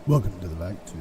Welcome to the Back Tube.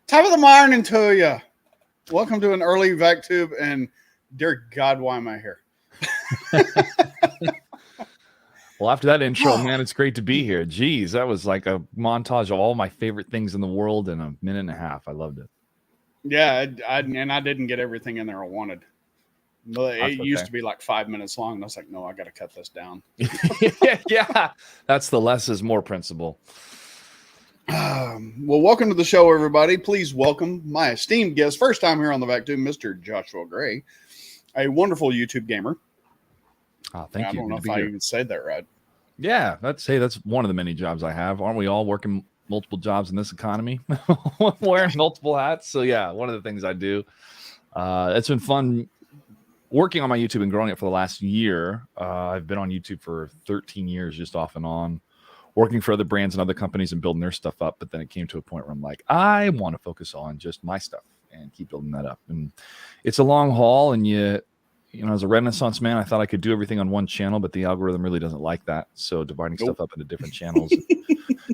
Top of the morning to you. Welcome to an early VacTube, and dear God, why am I here? Well, after that intro, man, it's great to be here. Geez, that was like a montage of all my favorite things in the world in a minute and a half. I loved it. Yeah, I didn't get everything in there I wanted. It used to be like 5 minutes long, and I was like, no, I got to cut this down. Yeah, that's the less is more principle. Well, welcome to the show, everybody. Please welcome my esteemed guest, first time here on the VacTube, Mr. Joshua Gray, a wonderful YouTube gamer. Oh, thank you. I don't know if I even said that right. Yeah, that's one of the many jobs I have. Aren't we all working multiple jobs in this economy? Wearing multiple hats. So yeah, one of the things I do. It's been fun working on my YouTube and growing it for the last year. I've been on YouTube for 13 years, just off and on, working for other brands and other companies and building their stuff up. But then it came to a point where I'm like, I want to focus on just my stuff and keep building that up. And it's a long haul. And you know, as a Renaissance man, I thought I could do everything on one channel, but the algorithm really doesn't like that. So dividing stuff up into different channels,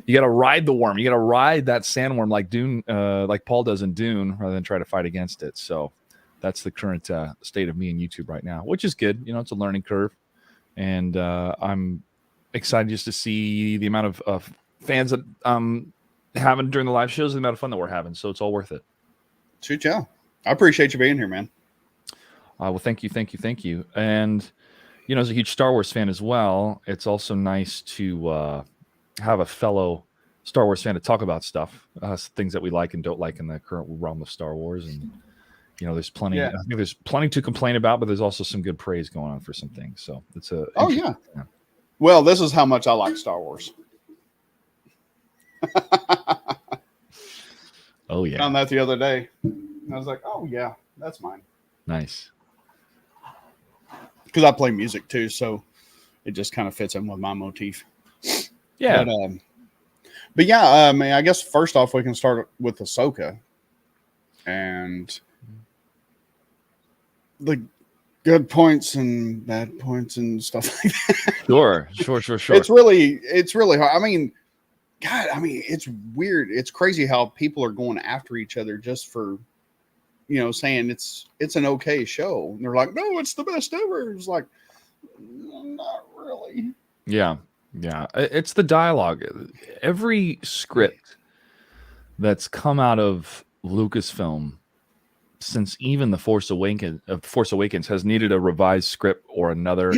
you got to ride the worm. You got to ride that sandworm like Dune, like Paul does in Dune, rather than try to fight against it. So that's the current state of me and YouTube right now, which is good. You know, it's a learning curve, and I'm excited just to see the amount of fans that having during the live shows, the amount of fun that we're having. So it's all worth it. Shoot, yeah. I appreciate you being here, man. Well, thank you. And, you know, as a huge Star Wars fan as well, it's also nice to have a fellow Star Wars fan to talk about stuff, things that we like and don't like in the current realm of Star Wars. And, you know, there's plenty, I think there's plenty to complain about, but there's also some good praise going on for some things. So it's yeah. Well, this is how much I like Star Wars. Oh, yeah. Found that the other day. I was like, oh, yeah, that's mine. Nice. Because I play music too, so it just kind of fits in with my motif. Yeah. But yeah, I mean, I guess first off, we can start with Ahsoka and the good points and bad points and stuff like that. Sure. It's really hard. I mean, God, it's weird. It's crazy how people are going after each other just for, you know, saying it's an okay show. And they're like, no, it's the best ever. It's like, not really. Yeah. It's the dialogue. Every script that's come out of Lucasfilm since even the Force Awakens has needed a revised script or another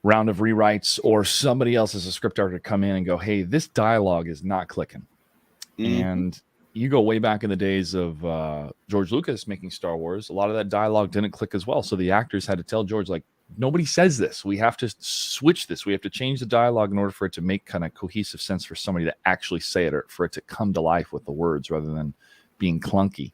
round of rewrites, or somebody else as a script artist to come in and go, hey, this dialogue is not clicking. And you go way back in the days of George Lucas making Star Wars, a lot of that dialogue didn't click as well. So the actors had to tell George, like, nobody says this. We have to switch this. We have to change the dialogue in order for it to make kind of cohesive sense for somebody to actually say it, or for it to come to life with the words rather than being clunky.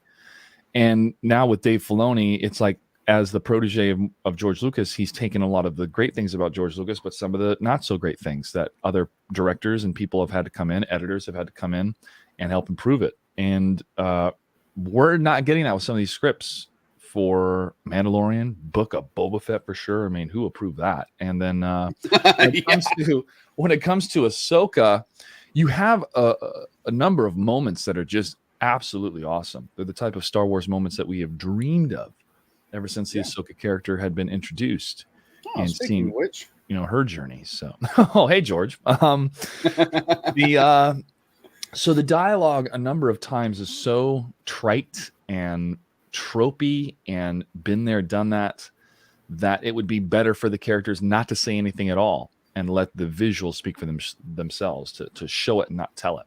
And now with Dave Filoni, it's like, as the protege of George Lucas, he's taken a lot of the great things about George Lucas, but some of the not so great things that other directors and people have had to come in, editors have had to come in and help improve it. And we're not getting that with some of these scripts for Mandalorian, Book of Boba Fett for sure. I mean, who approved that? And then when it comes to Ahsoka, you have a number of moments that are just absolutely awesome. They're the type of Star Wars moments that we have dreamed of ever since the Ahsoka character had been introduced, and seen, which, her journey. So, oh, hey, George. So the dialogue a number of times is so trite and tropey and been there, done that it would be better for the characters not to say anything at all and let the visuals speak for themselves, to show it and not tell it.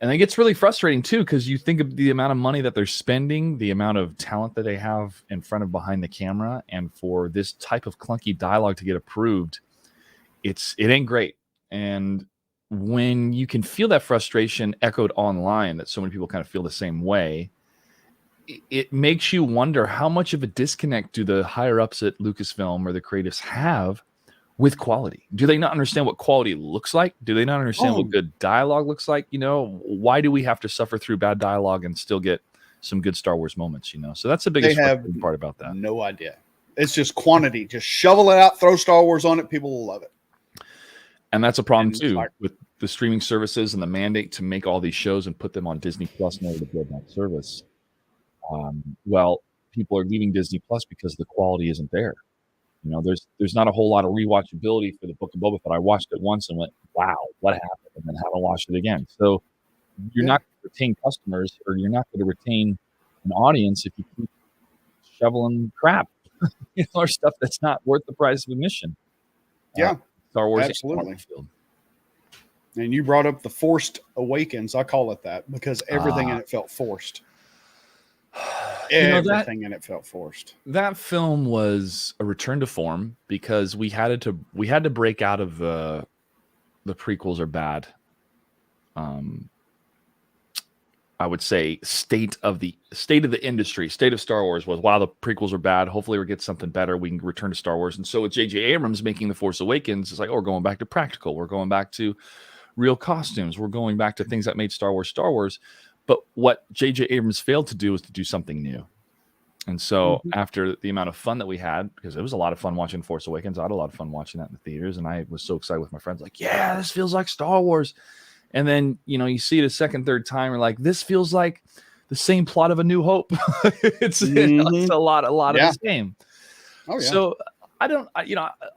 And it gets really frustrating too, because you think of the amount of money that they're spending, the amount of talent that they have in front of behind the camera, and for this type of clunky dialogue to get approved, it ain't great. And when you can feel that frustration echoed online, that so many people kind of feel the same way, it makes you wonder how much of a disconnect do the higher ups at Lucasfilm or the creatives have with quality. Do they not understand what quality looks like? Do they not understand what good dialogue looks like? Why do we have to suffer through bad dialogue and still get some good Star Wars moments? So that's the biggest part about that. No idea. It's just quantity. Just shovel it out, throw Star Wars on it. People will love it. And that's a problem too, with the streaming services and the mandate to make all these shows and put them on Disney Plus in order to build that service. Well, people are leaving Disney Plus because the quality isn't there. There's not a whole lot of rewatchability for the Book of Boba Fett. I watched it once and went, wow, what happened? And then haven't watched it again. So you're not going to retain customers, or you're not going to retain an audience if you keep shoveling crap, or stuff that's not worth the price of admission. Yeah. Star Wars. Absolutely. And you brought up the Forced Awakens. I call it that because everything in it felt forced. Everything in it felt forced. That film was a return to form because we had to break out of the prequels are bad. I would say state of the industry, state of Star Wars was, wow, the prequels are bad. Hopefully we get something better. We can return to Star Wars. And so with J.J. Abrams making The Force Awakens, it's like, we're going back to practical. We're going back to real costumes. We're going back to things that made Star Wars Star Wars. But what J.J. Abrams failed to do was to do something new. And so after the amount of fun that we had, because it was a lot of fun watching Force Awakens, I had a lot of fun watching that in the theaters. And I was so excited with my friends, like, yeah, this feels like Star Wars. And then, you see it a second, third time, you're like, this feels like the same plot of A New Hope. it's a lot of the same. Oh, yeah. So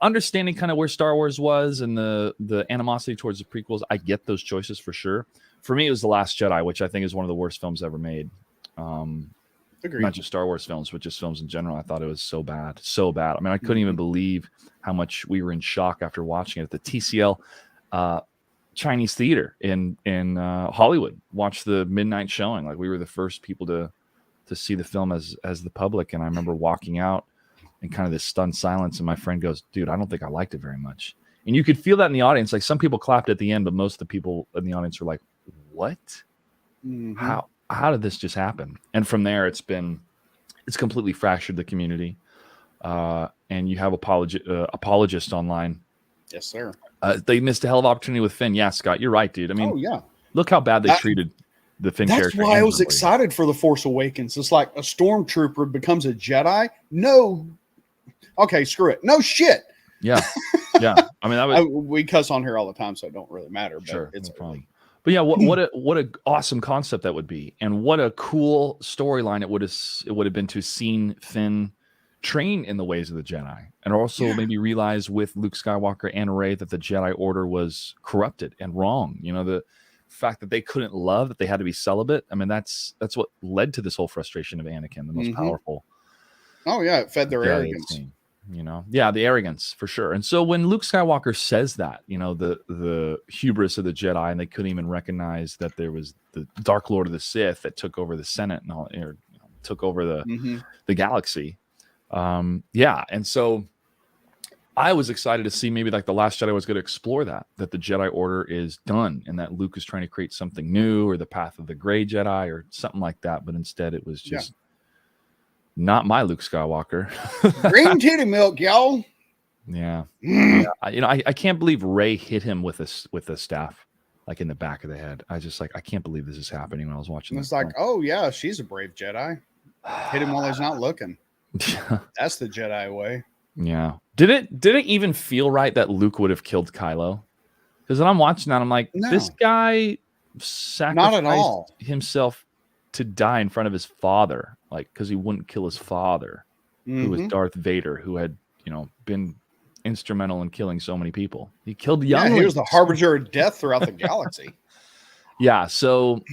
understanding kind of where Star Wars was and the animosity towards the prequels, I get those choices for sure. For me, it was The Last Jedi, which I think is one of the worst films ever made. Agreed. Not just Star Wars films, but just films in general. I thought it was so bad. So bad. I mean, I couldn't even believe how much we were in shock after watching it at the TCL Chinese theater in Hollywood. Watched the midnight showing. Like, we were the first people to see the film as the public. And I remember walking out in kind of this stunned silence. And my friend goes, dude, I don't think I liked it very much. And you could feel that in the audience. Like, some people clapped at the end, but most of the people in the audience were like, what? How did this just happen? And from there, it's completely fractured the community. And you have apologists online. Yes, sir. They missed a hell of an opportunity with Finn. Yeah, Scott, you're right, dude. I mean, look how bad they treated the Finn character. That's why I was excited for The Force Awakens. It's like a stormtrooper becomes a Jedi. No. Okay, screw it. No shit. Yeah. Yeah. I mean, we cuss on here all the time, so it don't really matter. But sure, it's no problem. But yeah, what a awesome concept that would be, and what a cool storyline it would have been to seen Finn train in the ways of the Jedi, and also maybe realize with Luke Skywalker and Rey that the Jedi Order was corrupted and wrong. fact that they couldn't love, that they had to be celibate. I mean, that's what led to this whole frustration of Anakin, the most powerful. Oh yeah, it fed their arrogance. Scene, you know, yeah, the arrogance for sure. And so when Luke Skywalker says that, you know, the hubris of the Jedi, and they couldn't even recognize that there was the Dark Lord of the Sith that took over the Senate and all, or, you know, took over the galaxy. Yeah, and so I was excited to see maybe like The Last Jedi was going to explore that the Jedi Order is done and that Luke is trying to create something new, or the Path of the Gray Jedi or something like that. But instead it was just not my Luke Skywalker. Green titty milk, y'all. Yeah. Yeah. I can't believe Rey hit him with a staff, like in the back of the head. I just like, I can't believe this is happening when I was watching. It's like, oh yeah, she's a brave Jedi. Hit him while he's not looking. That's the Jedi way. Yeah. Did it even feel right that Luke would have killed Kylo? Because when I'm watching that, I'm like, this guy sacrificed himself to die in front of his father, like because he wouldn't kill his father, who was Darth Vader, who had, you know, been instrumental in killing so many people. He killed young. He was the harbinger of death throughout the galaxy. Yeah. So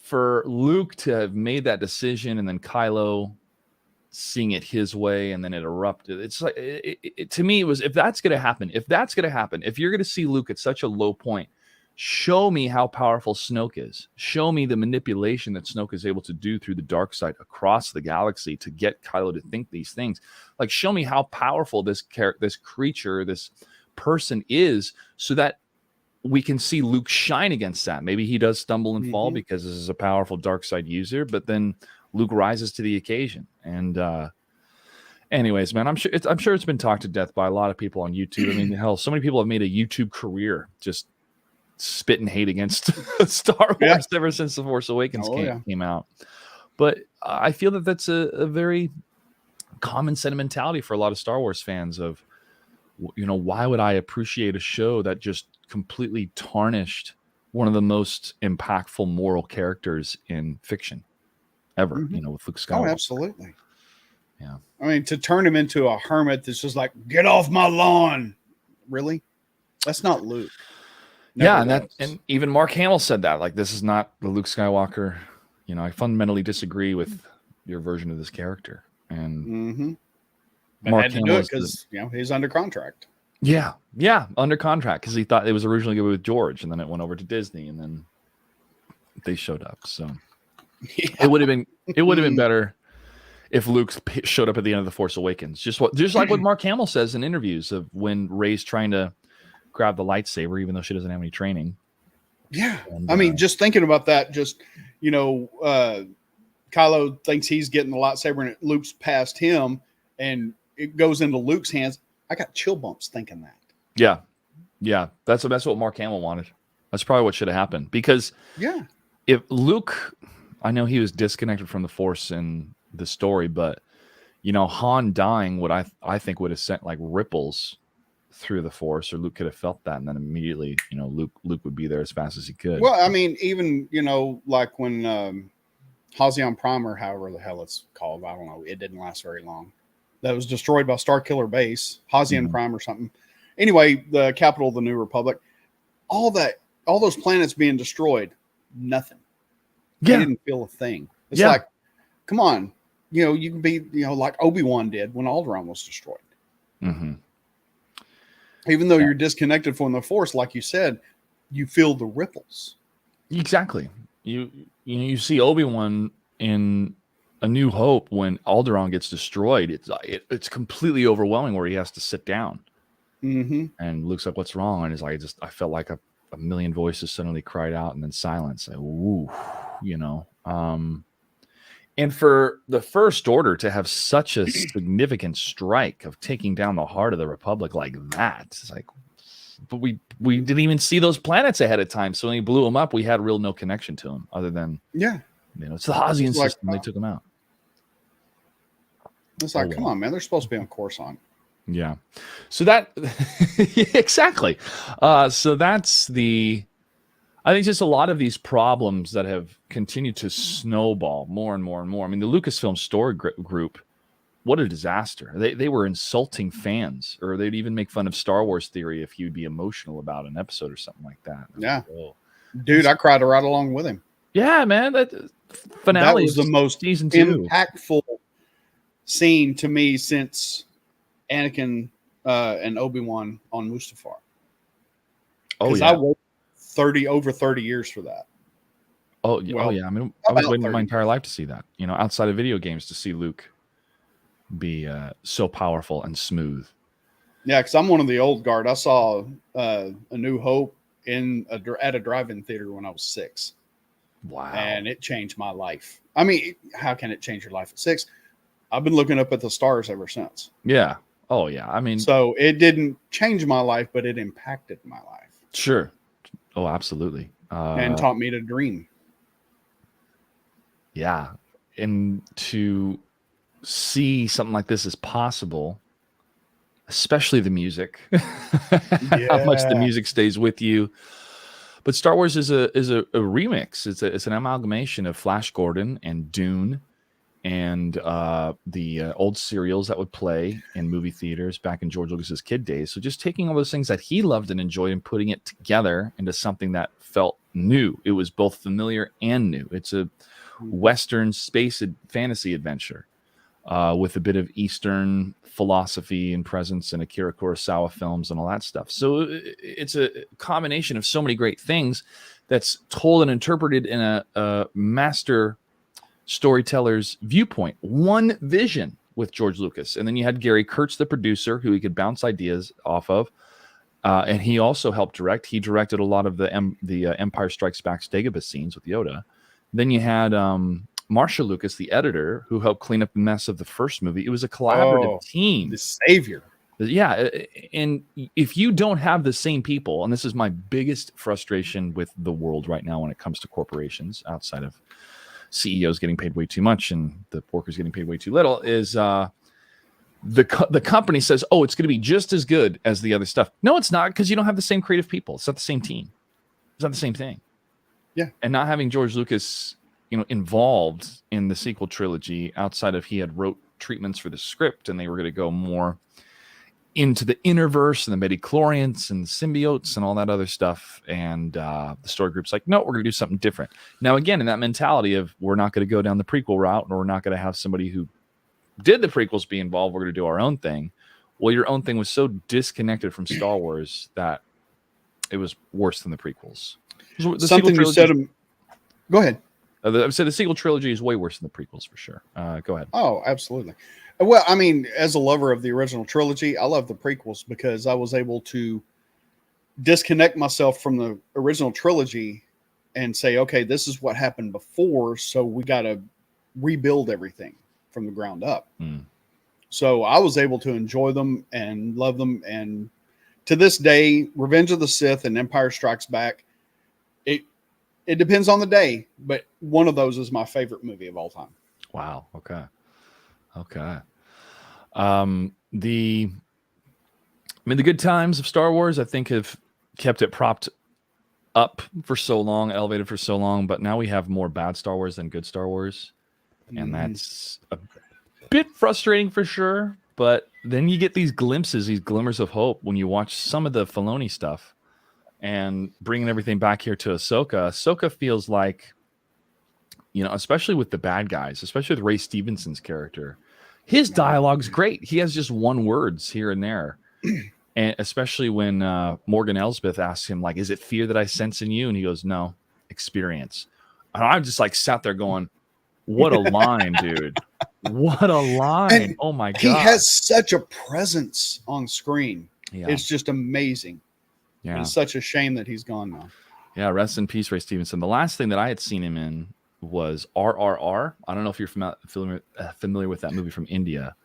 for Luke to have made that decision, and then Kylo seeing it his way, and then it erupted. It's like, to me, it was, if that's going to happen, if you're going to see Luke at such a low point, show me how powerful Snoke is. Show me the manipulation that Snoke is able to do through the dark side across the galaxy to get Kylo to think these things. Like, show me how powerful this creature, this person is, so that we can see Luke shine against that. Maybe he does stumble and fall because this is a powerful dark side user, but then Luke rises to the occasion. And anyways, man, I'm sure it's been talked to death by a lot of people on YouTube. I mean, hell, so many people have made a YouTube career just spitting hate against Star Wars ever since The Force Awakens came out. But I feel that that's a very common sentimentality for a lot of Star Wars fans of, you know, why would I appreciate a show that just completely tarnished one of the most impactful moral characters in fiction ever, you know, with Luke Skywalker. Oh, absolutely. Yeah. I mean, to turn him into a hermit that's just like, get off my lawn. Really? That's not Luke. And even Mark Hamill said that, like, this is not the Luke Skywalker. You know, I fundamentally disagree with your version of this character. And Mark had to do it because, you know, he's under contract. Yeah, under contract, because he thought it was originally going to be with George, and then it went over to Disney, and then they showed up. So it would have been better if Luke showed up at the end of The Force Awakens. Just like what Mark Hamill says in interviews of when Rey's trying to grab the lightsaber, even though she doesn't have any training. Yeah. And, I mean, just thinking about that, just, you know, Kylo thinks he's getting the lightsaber and it loops past him and it goes into Luke's hands. I got chill bumps thinking that. Yeah. That's what Mark Hamill wanted. That's probably what should have happened, because if Luke, I know he was disconnected from the Force in the story, but, you know, Han dying would, I think, would have sent like ripples through the Force, or Luke could have felt that, and then immediately, you know, Luke would be there as fast as he could. Well, I mean, even, you know, like when Hazion Prime, or however the hell it's called, I don't know, it didn't last very long. That was destroyed by Starkiller Base, Hazion Prime or something. Anyway, the capital of the New Republic. All those planets being destroyed, nothing. They didn't feel a thing. It's like, come on, you know, you can be, you know, like Obi-Wan did when Alderaan was destroyed. Even though you're disconnected from the Force, like you said, you feel the ripples. Exactly. You see Obi-Wan in A New Hope when Alderaan gets destroyed. It's completely overwhelming, where he has to sit down. And Luke's like, "What's wrong?" And he's like, I felt like a million voices suddenly cried out, and then silence. Like, ooh, you know. And for the First Order to have such a significant strike of taking down the heart of the Republic like that, it's like, but we didn't even see those planets ahead of time. So when he blew them up, we had no connection to them other than, you know, it's the Hazian system. They took them out. It's like, come on, man, they're supposed to be on Coruscant. Yeah. So that exactly. So that's I think just a lot of these problems that have continued to snowball more and more and more. I mean, the Lucasfilm story group, what a disaster. They were insulting fans, or they'd even make fun of Star Wars Theory if you'd be emotional about an episode or something like that. Dude, I cried right along with him. Yeah, man, that That finale was the most season 2. impactful scene to me since Anakin and Obi-Wan on Mustafar. Oh Because yeah. I waited over 30 years for that. Oh Well, yeah. I mean, I was about waiting my 30 entire life to see that. You know, outside of video games, to see Luke be so powerful and smooth. Yeah, because I'm one of the old guard. I saw A New Hope at a drive-in theater when I was 6. Wow. And it changed my life. I mean, how can it change your life at 6? I've been looking up at the stars ever since. Yeah. Oh yeah. I mean, So it didn't change my life, but it impacted my life. sure. Oh, absolutely. And taught me to dream. Yeah. And to see something like this is possible, especially the music, how much the music stays with you. But Star Wars is a remix. It's an amalgamation of Flash Gordon and Dune and the old serials that would play in movie theaters back in George Lucas's kid days. So just taking all those things that he loved and enjoyed and putting it together into something that felt new. It was both familiar and new. It's a Western space fantasy adventure with a bit of Eastern philosophy and presence in Akira Kurosawa films and all that stuff. So it's a combination of so many great things that's told and interpreted in a master storyteller's viewpoint, one vision with George Lucas. And then you had Gary Kurtz, the producer, who he could bounce ideas off of. And he also helped direct. He directed a lot of the Empire Strikes Back Dagobah scenes with Yoda. Then you had Marcia Lucas, the editor, who helped clean up the mess of the first movie. It was a collaborative team. The savior. Yeah. And if you don't have the same people, and this is my biggest frustration with the world right now when it comes to corporations outside of CEOs getting paid way too much and the workers getting paid way too little, is the company says, oh, it's going to be just as good as the other stuff. No, it's not, because you don't have the same creative people. It's not the same team. It's not the same thing. Yeah. And not having George Lucas, involved in the sequel trilogy outside of he had wrote treatments for the script and they were going to go more into the Interverse and the midichlorians and the symbiotes and all that other stuff. And the story group's like, no, we're going to do something different. Now, again, in that mentality of we're not going to go down the prequel route, or we're not going to have somebody who did the prequels be involved. We're going to do our own thing. Well, your own thing was so disconnected from Star Wars that it was worse than the prequels. Something you said. Go ahead. I said the sequel trilogy is way worse than the prequels for sure. Go ahead. Oh, absolutely. Well, I mean, as a lover of the original trilogy, I love the prequels because I was able to disconnect myself from the original trilogy and say, okay, this is what happened before, so we got to rebuild everything from the ground up. So I was able to enjoy them and love them. And to this day, Revenge of the Sith and Empire Strikes Back, it depends on the day, but one of those is my favorite movie of all time. Wow. Okay. The good times of Star Wars, I think, have kept it propped up for so long, elevated for so long, but now we have more bad Star Wars than good Star Wars. And that's a bit frustrating for sure. But then you get these glimpses, these glimmers of hope when you watch some of the Filoni stuff and bringing everything back here to Ahsoka. Ahsoka feels like, especially with the bad guys, especially with Ray Stevenson's character, his dialogue's great. He has just one words here and there. And especially when Morgan Elsbeth asks him, like, is it fear that I sense in you? And he goes, no, experience. And I'm just like sat there going, what a line, dude. What a line. And oh my God. He has such a presence on screen. Yeah. It's just amazing. Yeah. It's such a shame that he's gone now. Yeah. Rest in peace, Ray Stevenson. The last thing that I had seen him in was RRR. I don't know if you're familiar with that movie from India.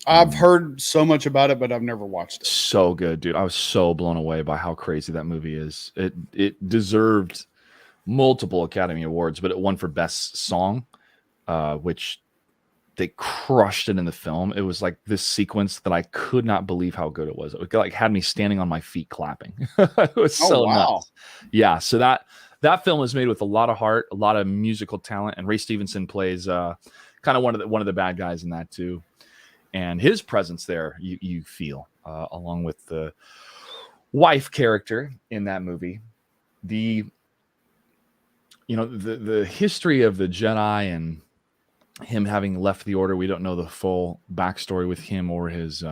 I've heard so much about it, but I've never watched it. So good, dude. I was so blown away by how crazy that movie is. It deserved multiple Academy Awards, but it won for Best Song, which they crushed it in the film. It was like this sequence that I could not believe how good it was. It like had me standing on my feet clapping. It was so nuts. Yeah, so that film is made with a lot of heart, a lot of musical talent, and Ray Stevenson plays kind of one of the bad guys in that too. And his presence there, you feel, along with the wife character in that movie. The the history of the Jedi and him having left the Order. We don't know the full backstory with him or his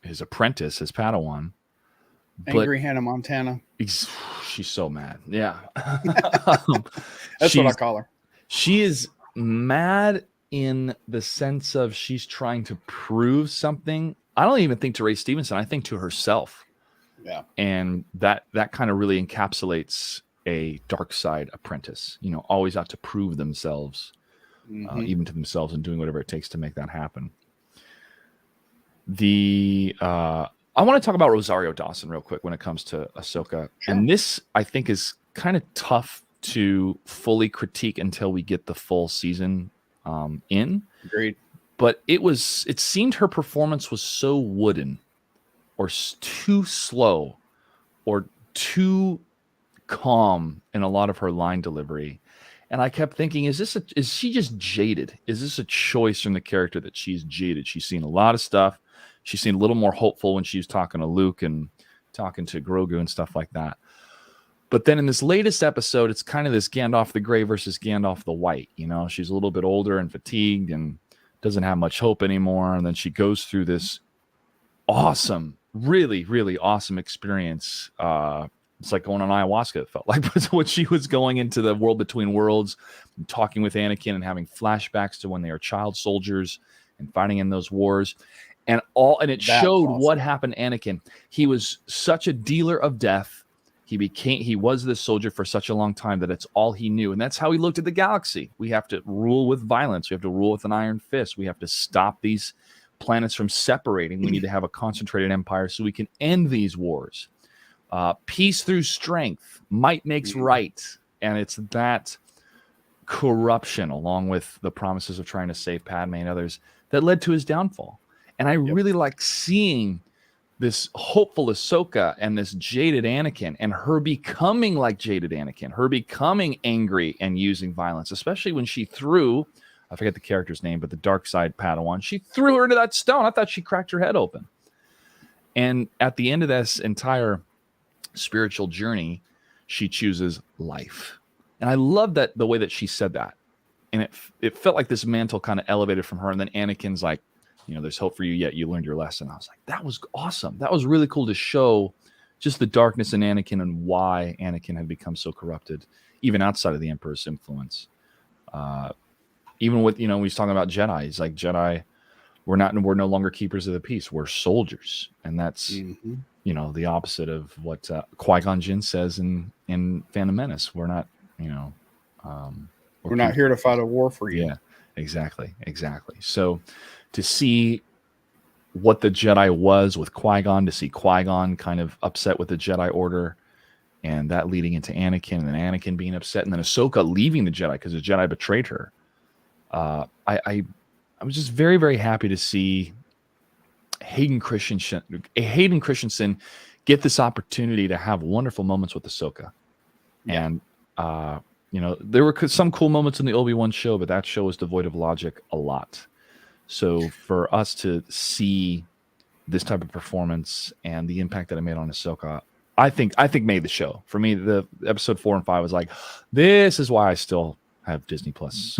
apprentice, his Padawan. Angry Hannah Montana. She's so mad. Yeah. That's what I call her. She is mad in the sense of she's trying to prove something. I don't even think to Ray Stevenson. I think to herself. Yeah. And that kind of really encapsulates a dark side apprentice, always out to prove themselves, even to themselves, and doing whatever it takes to make that happen. I want to talk about Rosario Dawson real quick when it comes to Ahsoka. Sure. And this, I think, is kind of tough to fully critique until we get the full season in. Agreed. But it seemed her performance was so wooden, or too slow, or too calm in a lot of her line delivery. And I kept thinking, is she just jaded? Is this a choice from the character that she's jaded? She's seen a lot of stuff. She seemed a little more hopeful when she was talking to Luke and talking to Grogu and stuff like that. But then in this latest episode, it's kind of this Gandalf the Grey versus Gandalf the White. She's a little bit older and fatigued and doesn't have much hope anymore. And then she goes through this awesome, really, really awesome experience. It's like going on ayahuasca. It felt like when she was going into the world between worlds and talking with Anakin and having flashbacks to when they were child soldiers and fighting in those wars. And it showed awesome. What happened to Anakin. He was such a dealer of death. He was this soldier for such a long time that it's all he knew. And that's how he looked at the galaxy. We have to rule with violence. We have to rule with an iron fist. We have to stop these planets from separating. We need to have a concentrated empire so we can end these wars. Peace through strength. Might makes right. And it's that corruption, along with the promises of trying to save Padme and others, that led to his downfall. And I really like seeing this hopeful Ahsoka and this jaded Anakin, and her becoming like jaded Anakin, her becoming angry and using violence, especially when she threw, I forget the character's name, but the dark side Padawan, she threw her into that stone. I thought she cracked her head open. And at the end of this entire spiritual journey, she chooses life. And I love that the way that she said that. And it felt like this mantle kind of elevated from her. And then Anakin's like, there's hope for you yet. You learned your lesson. I was like, that was awesome. That was really cool to show just the darkness in Anakin and why Anakin had become so corrupted, even outside of the Emperor's influence. Even with, when he's talking about Jedi, he's like, Jedi, we're no longer keepers of the peace. We're soldiers. And that's, the opposite of what Qui-Gon Jinn says in Phantom Menace. We're not, we're not here to fight a war for you. Yeah, exactly. So to see what the Jedi was with Qui-Gon, to see Qui-Gon kind of upset with the Jedi Order, and that leading into Anakin, and then Anakin being upset, and then Ahsoka leaving the Jedi because the Jedi betrayed her. I was just very, very happy to see Hayden Christensen get this opportunity to have wonderful moments with Ahsoka. Yeah. And there were some cool moments in the Obi-Wan show, but that show was devoid of logic a lot. So for us to see this type of performance and the impact that it made on Ahsoka, I think made the show. For me, the episode 4 and 5 was like, this is why I still have Disney Plus.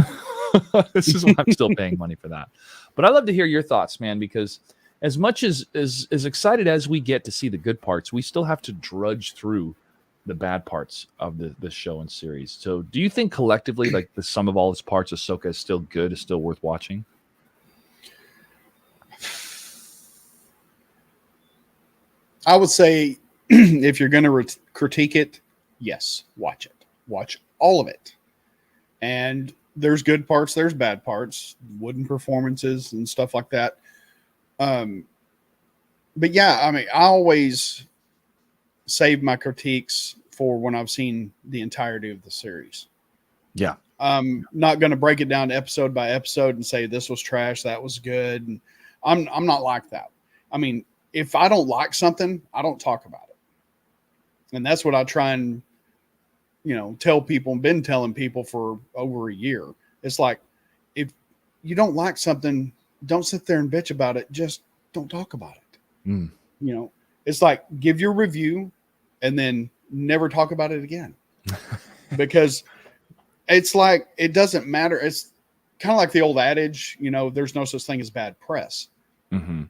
This is why I'm still paying money for that. But I'd love to hear your thoughts, man, because as much as excited as we get to see the good parts, we still have to drudge through the bad parts of the show and series. So do you think collectively, like the sum of all its parts, Ahsoka is still good, is still worth watching? I would say if you're going to critique it, yes, watch it. Watch all of it. And there's good parts, there's bad parts, wooden performances and stuff like that. But yeah, I mean, I always save my critiques for when I've seen the entirety of the series. Yeah. I'm not going to break it down episode by episode and say this was trash, that was good. And I'm not like that. I mean, if I don't like something, I don't talk about it. And that's what I try and, tell people, and been telling people for over a year. It's like, if you don't like something, don't sit there and bitch about it. Just don't talk about it. It's like, give your review and then never talk about it again. because it's like it doesn't matter. It's kind of like the old adage, there's no such thing as bad press. Mm-hmm.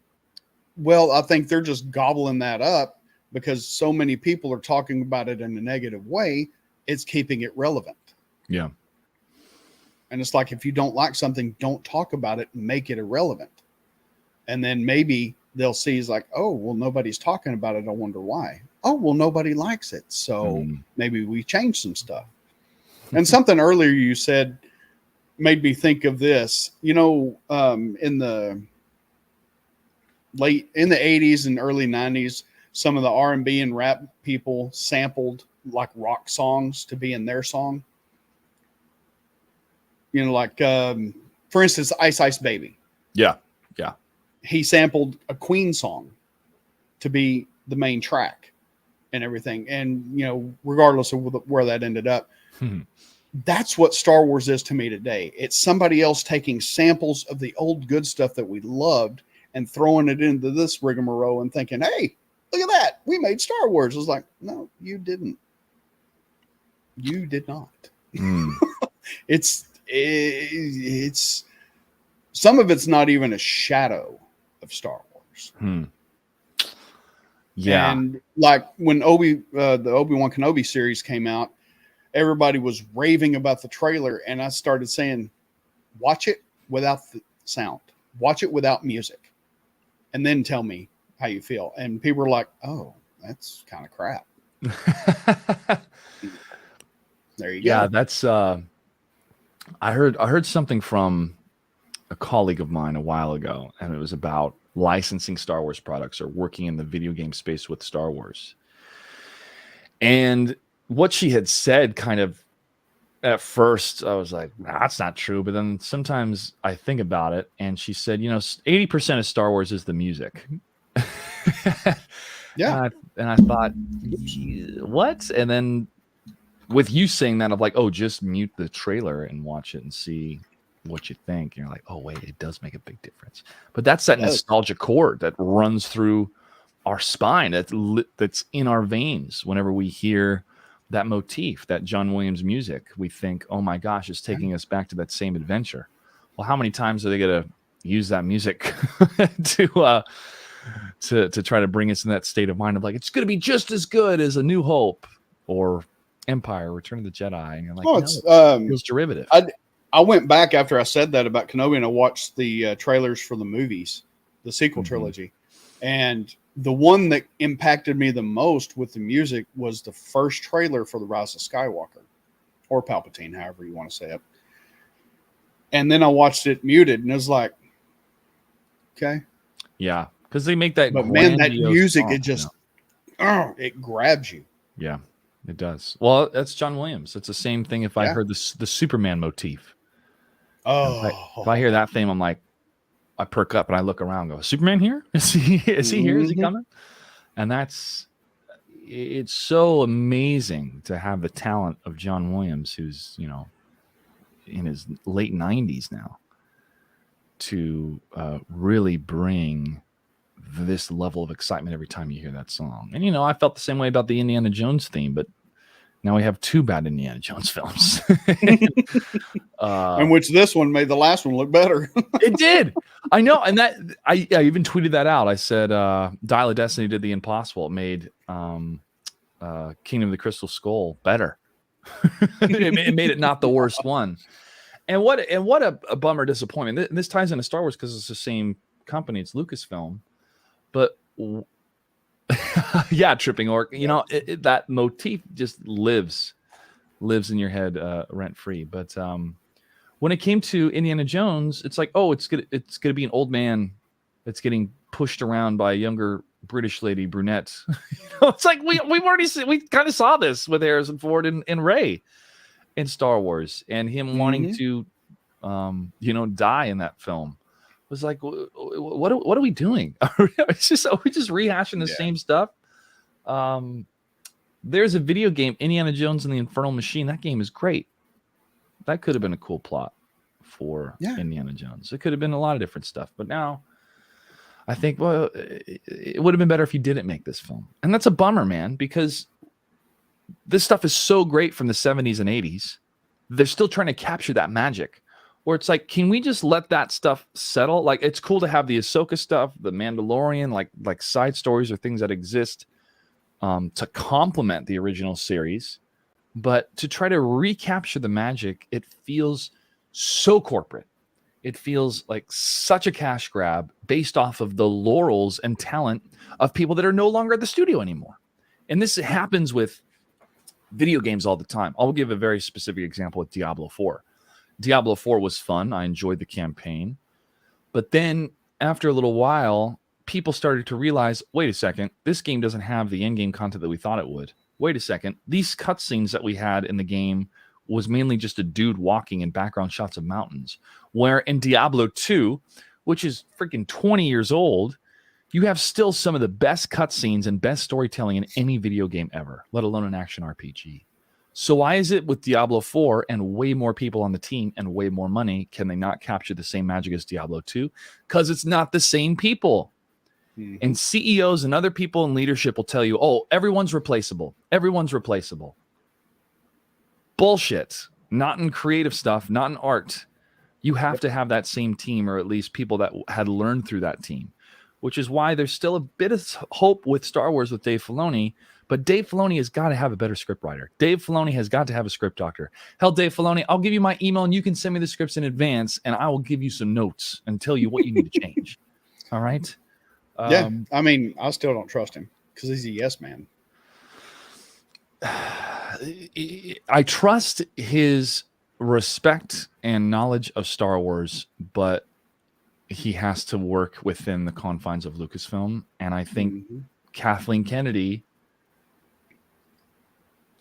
Well, I think they're just gobbling that up because so many people are talking about it in a negative way. It's keeping it relevant. Yeah. And it's like, if you don't like something, don't talk about it and make it irrelevant. And then maybe they'll see it's like, oh, well, nobody's talking about it. I wonder why. Oh, well, nobody likes it. So maybe we change some stuff. And something earlier you said made me think of this, in the 80s and early 90s, some of the R&B and rap people sampled like rock songs to be in their song. Like, for instance, Ice Ice Baby. Yeah. Yeah. He sampled a Queen song to be the main track and everything. And, regardless of where that ended up, that's what Star Wars is to me today. It's somebody else taking samples of the old good stuff that we loved and throwing it into this rigmarole and thinking, hey, look at that. We made Star Wars. It's like, no, you didn't. You did not. It's some of it's not even a shadow of Star Wars. Yeah. And like when the Obi-Wan Kenobi series came out, everybody was raving about the trailer. And I started saying, watch it without the sound, watch it without music, and then tell me how you feel. And people were like, oh, that's kind of crap. There you go. Yeah, that's I heard something from a colleague of mine a while ago, and it was about licensing Star Wars products or working in the video game space with Star Wars. And what she had said, kind of at first, I was like, nah, that's not true. But then sometimes I think about it, and she said, 80% of Star Wars is the music. Yeah. And I thought, what? And then with you saying that, I'm like, oh, just mute the trailer and watch it and see what you think. And you're like, oh, wait, it does make a big difference. But that's that nostalgia chord that runs through our spine, that's in our veins. Whenever we hear that motif, that John Williams music, we think, oh my gosh, it's taking us back to that same adventure. Well, how many times are they going to use that music to try to bring us in that state of mind of like, it's going to be just as good as A New Hope or Empire, Return of the Jedi? And you're like, it feels derivative. I went back after I said that about Kenobi, and I watched the trailers for the movies, the sequel trilogy. And the one that impacted me the most with the music was the first trailer for The Rise of Skywalker, or Palpatine, however you want to say it. And then I watched it muted, and it was like, okay. Yeah, because they make that. But man, that music, song, it just, it grabs you. Yeah, it does. Well, that's John Williams. It's the same thing if I heard the Superman motif. Oh. If I hear that theme, I'm like, I perk up and I look around and go, Superman here? Is he here? Is he coming? And it's so amazing to have the talent of John Williams, who's, in his late 90s now, to really bring this level of excitement every time you hear that song. And, I felt the same way about the Indiana Jones theme, but now we have two bad Indiana Jones films. In which this one made the last one look better. It did. I know. And that I even tweeted that out. I said, Dial of Destiny did the impossible. It made Kingdom of the Crystal Skull better. It made it not the worst one. And what a bummer disappointment. This ties into Star Wars because it's the same company. It's Lucasfilm. But yeah, Tripping Orc. That motif just lives in your head rent free. But when it came to Indiana Jones, it's like, oh, it's gonna be an old man that's getting pushed around by a younger British lady, brunette. It's like we've already we kind of saw this with Harrison Ford and Rey in Star Wars, and him wanting to die in that film. It was like, what are we doing? Are we just rehashing the same stuff? There's a video game, Indiana Jones and the Infernal Machine. That game is great. That could have been a cool plot for Indiana Jones. It could have been a lot of different stuff. But now I think, well, it would have been better if you didn't make this film. And that's a bummer, man, because this stuff is so great from the 70s and 80s. They're still trying to capture that magic. Where it's like, can we just let that stuff settle? Like, it's cool to have the Ahsoka stuff, the Mandalorian, like side stories or things that exist to complement the original series. But to try to recapture the magic, it feels so corporate. It feels like such a cash grab based off of the laurels and talent of people that are no longer at the studio anymore. And this happens with video games all the time. I'll give a very specific example with Diablo 4. Diablo 4 was fun. I enjoyed the campaign. But then after a little while, people started to realize, wait a second, this game doesn't have the in-game content that we thought it would. Wait a second, these cutscenes that we had in the game was mainly just a dude walking in background shots of mountains. Where in Diablo 2, which is freaking 20 years old, you have still some of the best cutscenes and best storytelling in any video game ever, let alone an action RPG. So why is it with Diablo 4 and way more people on the team and way more money, can they not capture the same magic as Diablo 2? Because it's not the same people. Mm-hmm. And CEOs and other people in leadership will tell you, oh, everyone's replaceable. Everyone's replaceable. Bullshit. Not in creative stuff, not in art. You have to have that same team, or at least people that had learned through that team, which is why there's still a bit of hope with Star Wars with Dave Filoni. But Dave Filoni has got to have a better script writer. Dave Filoni has got to have a script doctor. Hell, Dave Filoni, I'll give you my email and you can send me the scripts in advance and I will give you some notes and tell you what you need to change. All right? Yeah. I mean, I still don't trust him because he's a yes man. I trust his respect and knowledge of Star Wars, but he has to work within the confines of Lucasfilm. And I think Kathleen Kennedy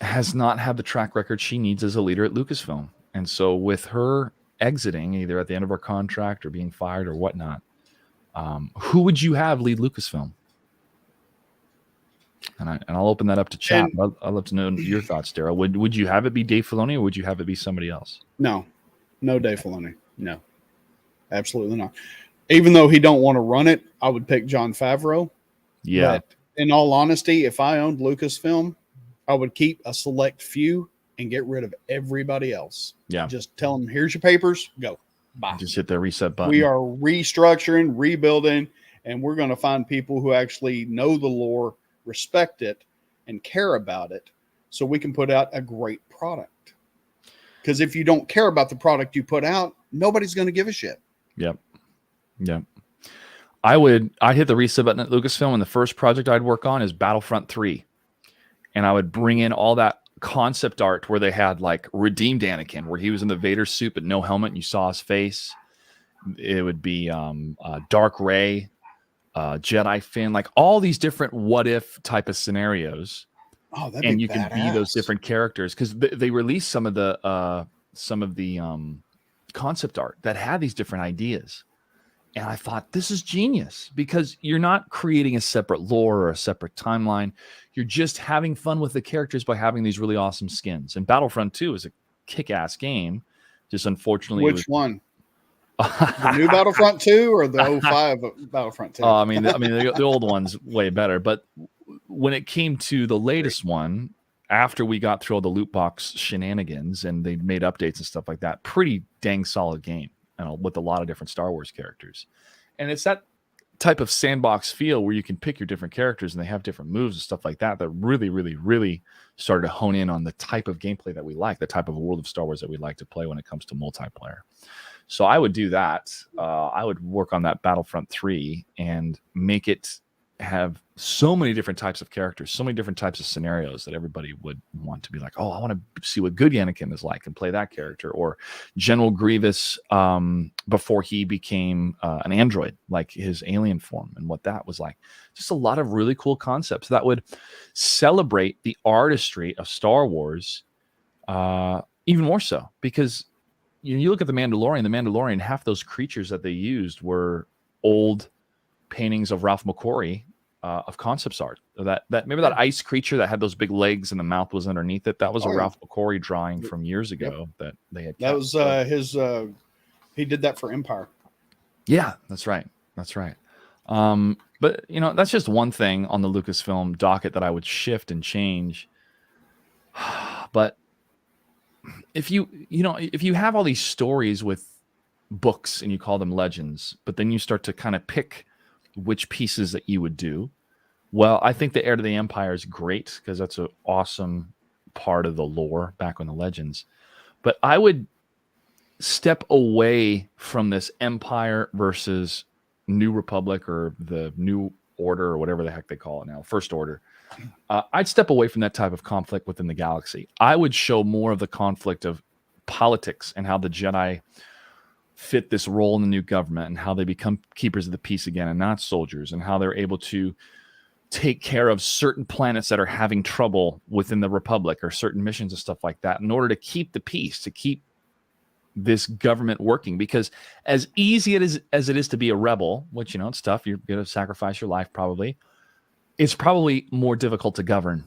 has not had the track record she needs as a leader at Lucasfilm. And so with her exiting either at the end of her contract or being fired or whatnot, who would you have lead Lucasfilm? And I'll open that up to chat. I'd love to know your thoughts, Daryl. Would you have it be Dave Filoni or would you have it be somebody else? No Dave Filoni. No, absolutely not. Even though he don't want to run it, I would pick Jon Favreau. Yeah. But in all honesty, if I owned Lucasfilm, I would keep a select few and get rid of everybody else. Yeah. Just tell them, here's your papers, go. Bye. Just hit the reset button. We are restructuring, rebuilding, and we're going to find people who actually know the lore, respect it, and care about it so we can put out a great product. Because if you don't care about the product you put out, nobody's going to give a shit. Yep. I'd hit the reset button at Lucasfilm, and the first project I'd work on is Battlefront 3. And I would bring in all that concept art where they had like redeemed Anakin, where he was in the Vader suit but no helmet and you saw his face. It would be Dark Ray, Jedi Finn, like all these different what if type of scenarios. Oh, that'd and be you badass. can be those different characters because they released some of the concept art that had these different ideas. And I thought, this is genius because you're not creating a separate lore or a separate timeline. You're just having fun with the characters by having these really awesome skins. And Battlefront 2 is a kick-ass game. Just unfortunately... Which one? The new Battlefront 2 or the 05 Battlefront 2? I mean, the old one's way better. But when it came to the latest one, after we got through all the loot box shenanigans and they made updates and stuff like that, pretty dang solid game. With a lot of different Star Wars characters. And it's that type of sandbox feel where you can pick your different characters and they have different moves and stuff like that really, really, really started to hone in on the type of gameplay that we like, the type of world of Star Wars that we like to play when it comes to multiplayer. So I would do that. I would work on that Battlefront 3 and make it have so many different types of characters, so many different types of scenarios that everybody would want to be like, oh, I want to see what good Anakin is like and play that character. Or General Grievous before he became an android, like his alien form and what that was like. Just a lot of really cool concepts that would celebrate the artistry of Star Wars even more so. Because you look at The Mandalorian, half those creatures that they used were old paintings of Ralph McQuarrie of concepts art. That remember that ice creature that had those big legs and the mouth was underneath it? That was a Ralph McQuarrie drawing from years ago that they had. That was his. He did that for Empire. Yeah, that's right. But that's just one thing on the Lucasfilm docket that I would shift and change. But if if you have all these stories with books and you call them legends, but then you start to kind of pick which pieces that you would do. Well, I think the Heir to the Empire is great because that's an awesome part of the lore back on the legends. But I would step away from this Empire versus New Republic or the New Order or whatever the heck they call it now, First Order. I'd step away from that type of conflict within the galaxy. I would show more of the conflict of politics and how the Jedi fit this role in the new government and how they become keepers of the peace again and not soldiers, and how they're able to take care of certain planets that are having trouble within the Republic or certain missions and stuff like that in order to keep the peace, to keep this government working. Because as easy as it is to be a rebel, which, it's tough, you're going to sacrifice your life probably, it's probably more difficult to govern.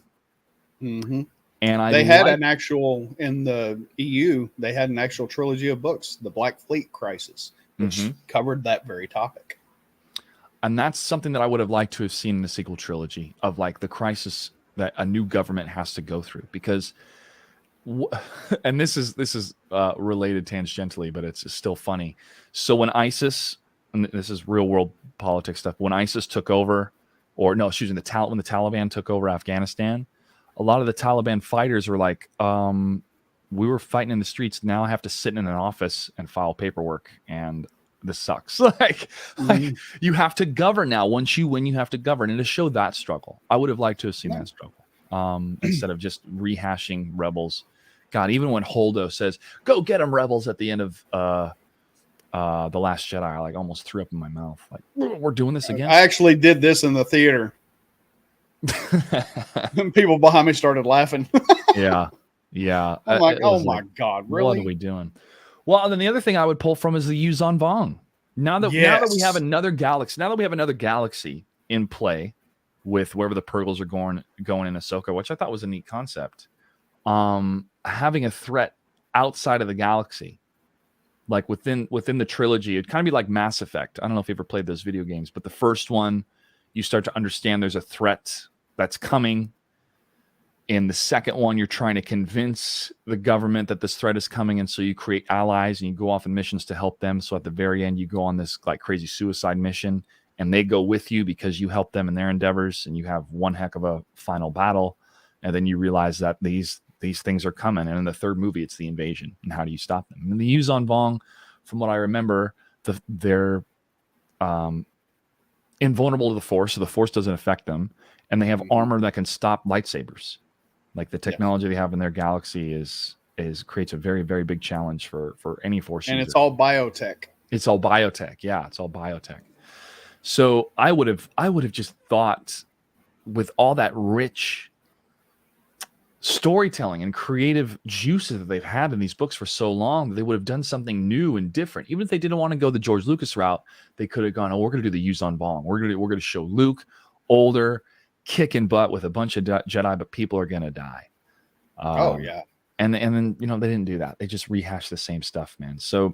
Mm-hmm. And they had an actual, in the EU, they had an actual trilogy of books, The Black Fleet Crisis, which covered that very topic. And that's something that I would have liked to have seen in the sequel trilogy, of like the crisis that a new government has to go through. Because, and this is related tangentially, but it's still funny. So when ISIS, and this is real world politics stuff, when ISIS took over, or no, excuse me, when the Taliban took over Afghanistan, a lot of the Taliban fighters were like, we were fighting in the streets. Now I have to sit in an office and file paperwork, and this sucks. like you have to govern now. Once you win, you have to govern. And to show that struggle, I would have liked to have seen that struggle instead of just rehashing Rebels. God, even when Holdo says, "Go get them, Rebels," at the end of The Last Jedi, I like almost threw up in my mouth. Like, we're doing this again. I actually did this in the theater. People behind me started laughing. yeah. I'm like, oh my God, really? What are we doing? Well, and then the other thing I would pull from is the Yuuzhan Vong. Now that we have another galaxy in play with wherever the Purgles are going in Ahsoka, which I thought was a neat concept. Having a threat outside of the galaxy, like within the trilogy, it'd kind of be like Mass Effect. I don't know if you ever played those video games, but the first one, you start to understand there's a threat that's coming. In the second one, you're trying to convince the government that this threat is coming, and so you create allies and you go off on missions to help them. So at the very end, you go on this like crazy suicide mission, and they go with you because you help them in their endeavors, and you have one heck of a final battle. And then you realize that these things are coming. And in the third movie, it's the invasion, and how do you stop them? And the Yuuzhan Vong, from what I remember, they're invulnerable to the Force, so the Force doesn't affect them, and they have armor that can stop lightsabers. Like the technology they have in their galaxy creates a very, very big challenge for any Force user. And it's all biotech. It's all biotech. Yeah, it's all biotech. So I would have just thought, with all that rich storytelling and creative juices that they've had in these books for so long, that they would have done something new and different. Even if they didn't want to go the George Lucas route, they could have gone, "Oh, we're going to do the Yuuzhan Vong. We're going to show Luke older, kicking butt with a bunch of Jedi, but people are going to die." Oh yeah. And then they didn't do that. They just rehashed the same stuff, man. So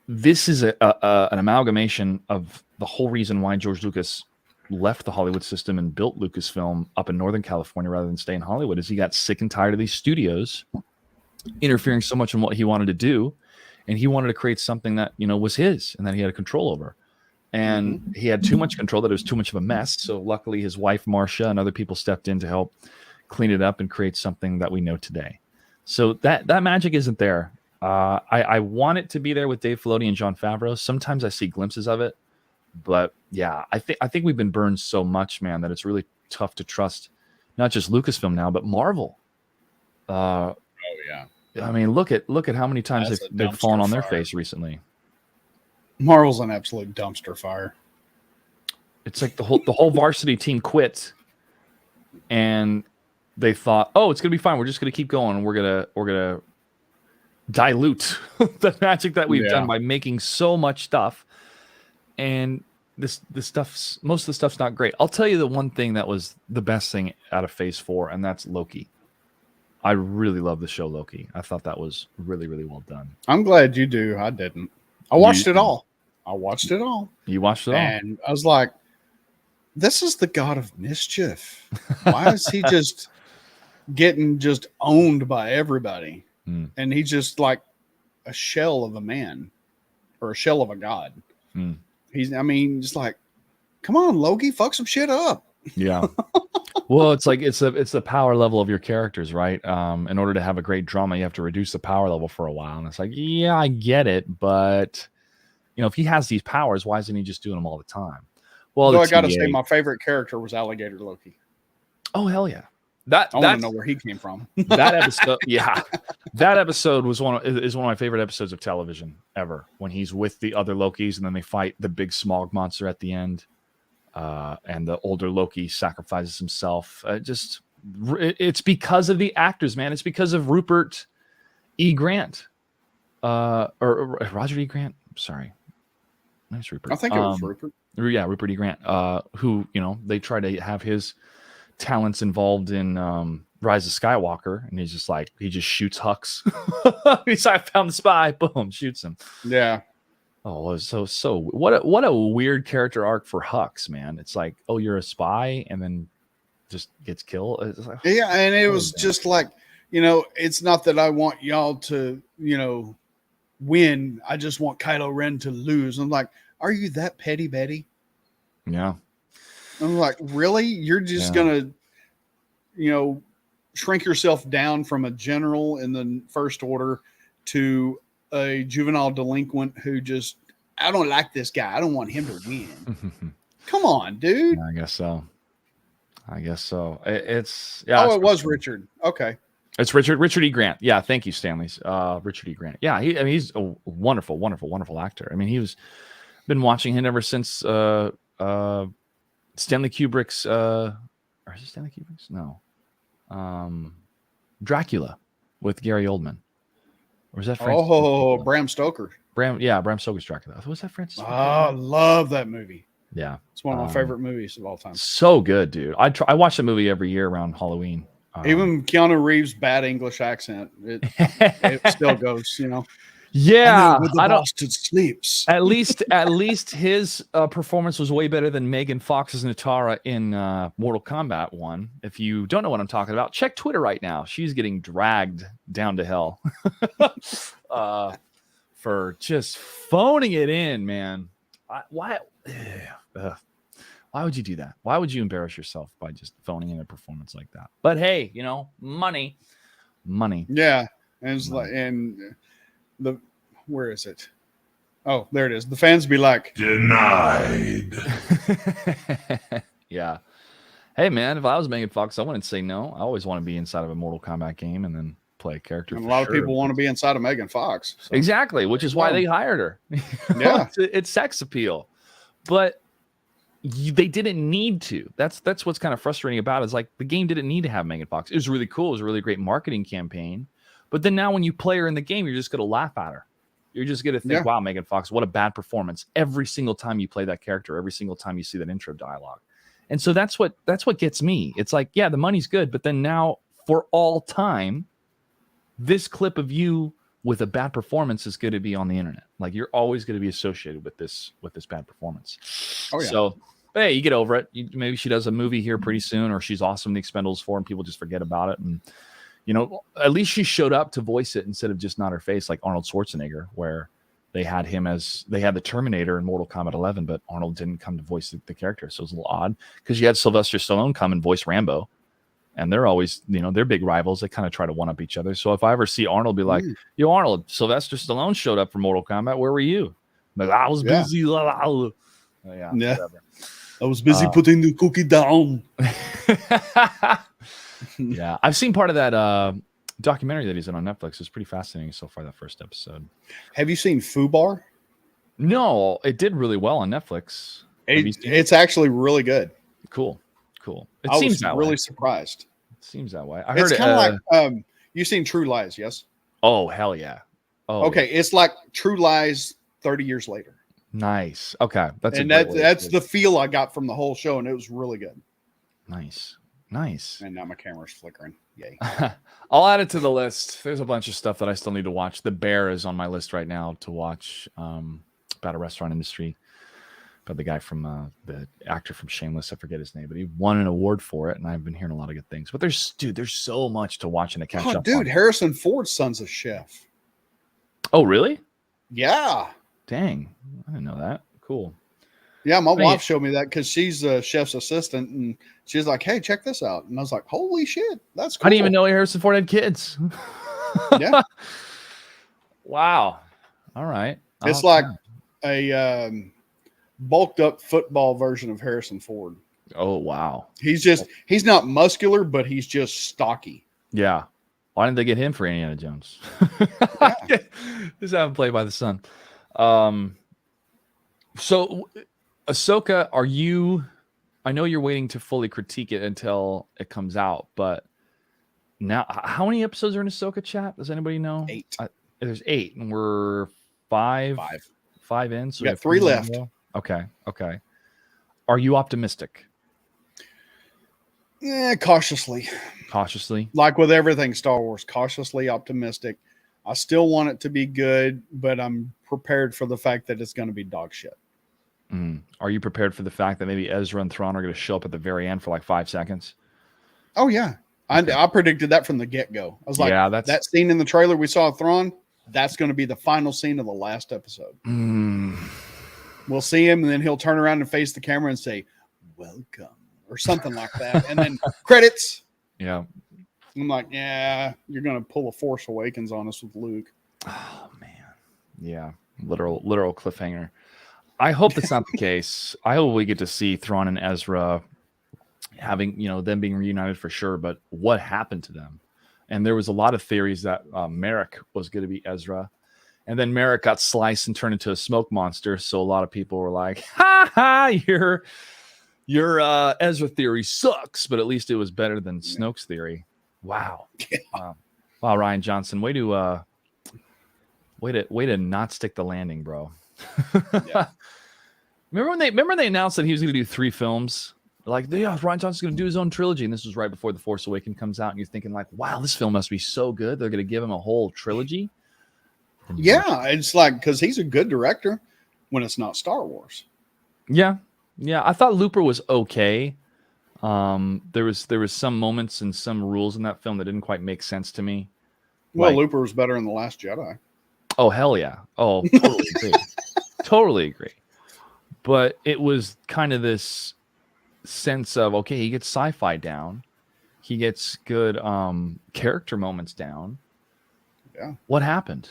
this is an amalgamation of the whole reason why George Lucas left the Hollywood system and built Lucasfilm up in Northern California rather than stay in Hollywood, is he got sick and tired of these studios interfering so much in what he wanted to do, and he wanted to create something that was his and that he had control over. And he had too much control, that it was too much of a mess. So luckily his wife Marcia and other people stepped in to help clean it up and create something that we know today. So that magic isn't there. I want it to be there with Dave Filoni and Jon Favreau. Sometimes I see glimpses of it, but yeah, I think we've been burned so much, man, that it's really tough to trust not just Lucasfilm now, but Marvel. Oh yeah. I mean, look at how many times they've fallen on their face recently. Marvel's an absolute dumpster fire. It's like the whole varsity team quit, and they thought, "Oh, it's gonna be fine. We're just gonna keep going. And we're gonna dilute the magic that we've done by making so much stuff." And most of the stuff's not great. I'll tell you the one thing that was the best thing out of Phase 4, and that's Loki. I really love the show Loki. I thought that was really, really well done. I'm glad you do. I didn't. I watched it all. You watched it all. And I was like, this is the God of mischief. Why is he just getting just owned by everybody. Hmm. And he's just like a shell of a man or a shell of a god. Hmm. I mean, just like, come on, Loki, fuck some shit up. Yeah. Well, it's like it's the power level of your characters, right? In order to have a great drama, you have to reduce the power level for a while. And it's like, yeah, I get it, but if he has these powers, why isn't he just doing them all the time? Well, Though the I got to say, TVA my favorite character was Alligator Loki. Oh hell yeah! I want to That's know where he came from. that episode. Yeah, that episode is one of my favorite episodes of television ever. When he's with the other Lokis and then they fight the big smog monster at the end, and the older Loki sacrifices himself. It's because of the actors, man. It's because of Rupert E. Grant, or Roger E. Grant. Sorry, nice Rupert. I think it was Rupert. Yeah, Rupert E. Grant, who, they try to have his talents involved in Rise of Skywalker, and he's just like, he just shoots Hux. He's like, I found the spy, boom, shoots him. Yeah. Oh, so what a weird character arc for Hux, man. It's like, oh, you're a spy, and then just gets killed. It's like, Yeah, and it was just like, it's not that I want y'all to, win. I just want Kylo Ren to lose. I'm like, are you that petty, Betty? yeah. I'm like, really? You're just gonna, shrink yourself down from a general in the First Order to a juvenile delinquent who just, I don't like this guy. I don't want him to win. Come on, dude. I guess so. It's it was Richard. Okay. It's Richard E. Grant. Yeah, thank you, Stanley's. Richard E. Grant. Yeah, he's a wonderful, wonderful, wonderful actor. I mean, been watching him ever since Stanley Kubrick's or is it Stanley Kubrick's? No. Dracula with Gary Oldman. Or was that Francis? Bram Stoker. Bram Stoker's Dracula. Was that Francis? Oh, I love that movie. Yeah. It's one of my favorite movies of all time. So good, dude. I watch the movie every year around Halloween. Even Keanu Reeves' bad English accent, it still goes, Yeah, where the bastard sleeps. At least his performance was way better than Megan Fox's Natara in Mortal Kombat 1. If you don't know what I'm talking about, check Twitter right now. She's getting dragged down to hell for just phoning it in, man. Why would you do that? Why would you embarrass yourself by just phoning in a performance like that? But hey, money. Yeah, and it's like, and where is it? Oh, there it is. The fans be like, denied. Yeah. Hey, man, if I was Megan Fox, I wouldn't say no. I always want to be inside of a Mortal Kombat game and then play a character. And a lot of people want to be inside of Megan Fox. So. Exactly, which is why they hired her. Yeah, it's sex appeal, but they didn't need to. That's what's kind of frustrating about it. Is like the game didn't need to have Megan Fox. It was really cool. It was a really great marketing campaign. But then now when you play her in the game, you're just going to laugh at her. You're just going to think, wow, Megan Fox, what a bad performance. Every single time you play that character, every single time you see that intro dialogue. And so that's what gets me. It's like, yeah, the money's good. But then now for all time, this clip of you with a bad performance is going to be on the internet. Like you're always going to be associated with this bad performance. Oh, yeah. So, hey, you get over it. Maybe she does a movie here pretty soon, or she's awesome in the Expendables 4 and people just forget about it. And, at least she showed up to voice it instead of just not her face like Arnold Schwarzenegger, where they had the Terminator in Mortal Kombat 11, but Arnold didn't come to voice the character. So it's a little odd because you had Sylvester Stallone come and voice Rambo. And they're always, they're big rivals. They kind of try to one up each other. So if I ever see Arnold be like, yo, Arnold, Sylvester Stallone showed up for Mortal Kombat. Where were you? I'm like, I was busy. Yeah. I was busy putting the cookie down. Yeah. I've seen part of that documentary that he's in on Netflix. It's pretty fascinating so far, that first episode. Have you seen Fubar? No, it did really well on Netflix. It's actually really good. Cool. I was really surprised. It seems that way. I heard it's kind of like you've seen True Lies, yes? Oh, hell yeah. Oh, okay. Yeah. It's like True Lies 30 years later. Nice. Okay. That's the feel I got from the whole show, and it was really good. Nice. And now my camera's flickering. Yay. I'll add it to the list. There's a bunch of stuff that I still need to watch. The Bear is on my list right now to watch about a restaurant industry But the guy from the actor from Shameless, I forget his name, but he won an award for it, and I've been hearing a lot of good things. But there's so much to watch and to catch up on. Harrison Ford's son's a chef. Oh, really? Yeah. Dang, I didn't know that. Cool. Yeah, my wife showed me that because she's a chef's assistant, and she's like, "Hey, check this out," and I was like, "Holy shit, that's cool!" I didn't even know Harrison Ford had kids. Yeah. Wow. All right. It's like a bulked up football version of Harrison Ford. Oh, wow. He's not muscular, but he's just stocky. Yeah. Why didn't they get him for Indiana Jones? Just have him play by the son. So Ahsoka, I know you're waiting to fully critique it until it comes out, but now how many episodes are in Ahsoka, chat? Does anybody know? 8. There's 8, and we're 5 in. So we got 3 left. Okay. Are you optimistic? Yeah, cautiously. Like with everything Star Wars, cautiously optimistic. I still want it to be good, but I'm prepared for the fact that it's going to be dog shit. Are you prepared for the fact that maybe Ezra and Thrawn are going to show up at the very end for like 5 seconds? Oh, yeah. Okay. I predicted that from the get-go. I was like, that scene in the trailer we saw of Thrawn, that's going to be the final scene of the last episode. We'll see him, and then he'll turn around and face the camera and say, "Welcome," or something like that. And then credits. Yeah. I'm like, yeah, you're going to pull a Force Awakens on us with Luke. Oh, man. Yeah. Literal cliffhanger. I hope that's not the case. I hope we get to see Thrawn and Ezra having, them being reunited for sure. But what happened to them? And there was a lot of theories that Merrick was going to be Ezra. And then Merrick got sliced and turned into a smoke monster. So a lot of people were like, your Ezra theory sucks. But at least it was better than Snoke's theory. Wow. Yeah. Wow, Ryan Johnson. Way to not stick the landing, bro. Yeah. Remember when they announced that he was going to do 3 films? Like, Ryan Johnson's going to do his own trilogy, and this was right before The Force Awakens comes out, and you're thinking like, wow, this film must be so good. They're going to give him a whole trilogy. Yeah, it's like, because he's a good director when it's not Star Wars. Yeah. I thought Looper was okay. There was some moments and some rules in that film that didn't quite make sense to me. Well, Looper was better in The Last Jedi. Oh, hell yeah. Oh, totally agree. Totally agree. But it was kind of this sense of, okay, he gets sci-fi down. He gets good character moments down. Yeah. What happened?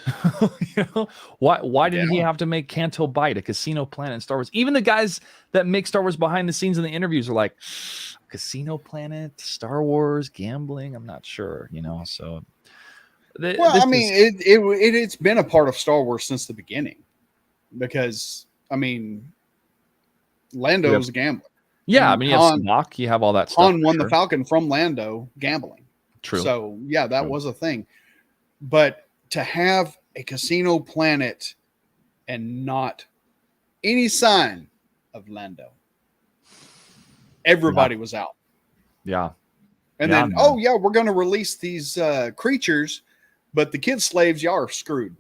Why didn't he have to make Canto Bight, a casino planet in Star Wars? Even the guys that make Star Wars behind the scenes in the interviews are like, casino planet, Star Wars, gambling. I'm not sure, so. It's been a part of Star Wars since the beginning because, Lando was a gambler. Yeah, you have Spock, you have all that stuff. Han won the Falcon from Lando gambling. True. So, yeah, that was a thing. But to have a casino planet and not any sign of Lando, everybody was out. Yeah. And then, we're going to release these creatures, but the kid slaves, y'all are screwed.